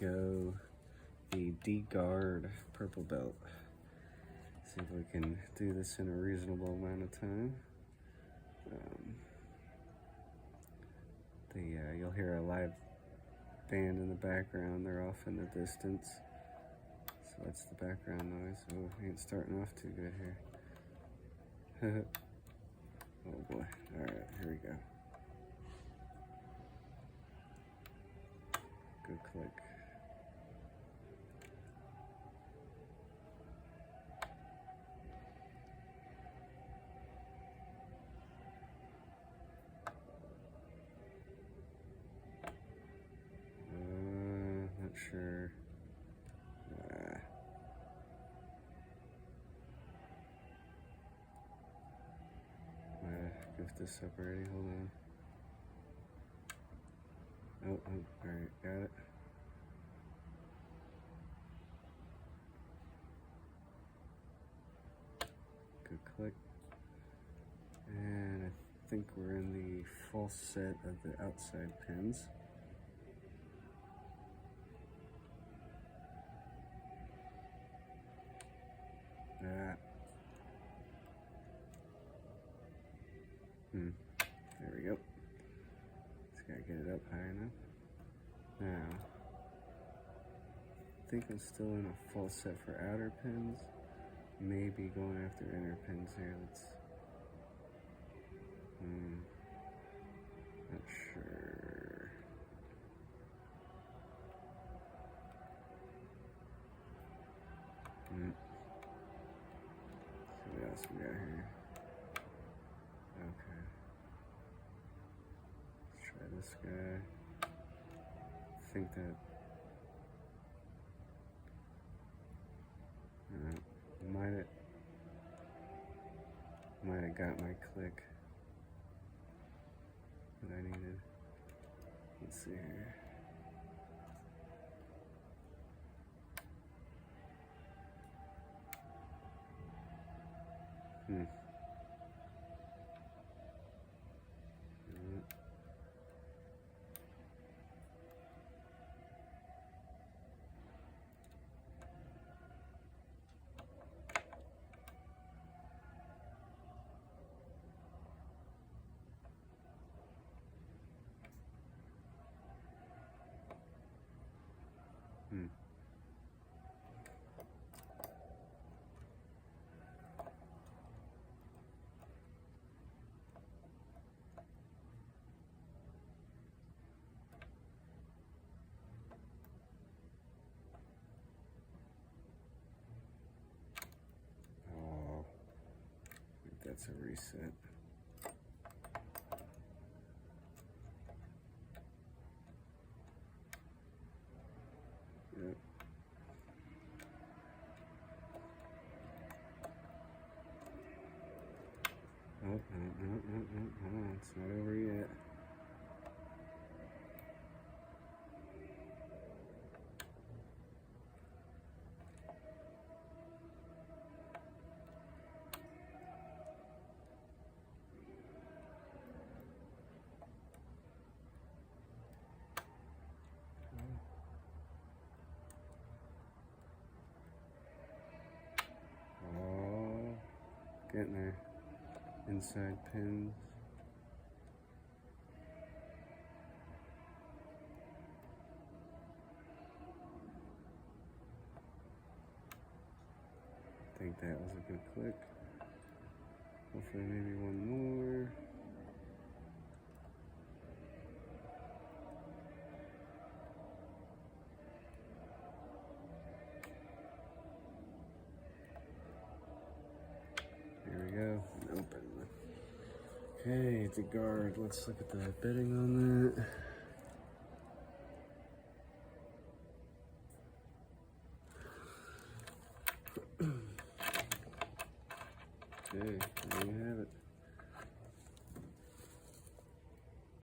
go the DeGuard purple belt. See if we can do this in a reasonable amount of time. You'll hear a live band in the background. They're off in the distance. So that's the background noise. Oh, ain't starting off too good here. Oh boy. Alright, here we go. Good click. Not sure. Might have goofed this up already. Hold on. Oh, alright, got it. Good click. And I think we're in the false set of the outside pins. There we go. Just gotta get it up high enough. Now, I think I'm still in a false set for outer pins. Maybe going after inner pins here. Let's. Not sure. See what else we got here. Okay. Let's try this guy. I think that. Might have got my click that I needed. Let's see here. Oh, I think that's a reset. Yep. Oh, no, it's not over yet. Oh, getting there. Inside pins. I think that was a good click. Hopefully maybe one more. Here we go. Open. Okay, DeGuard. Let's look at the bidding on that. Okay.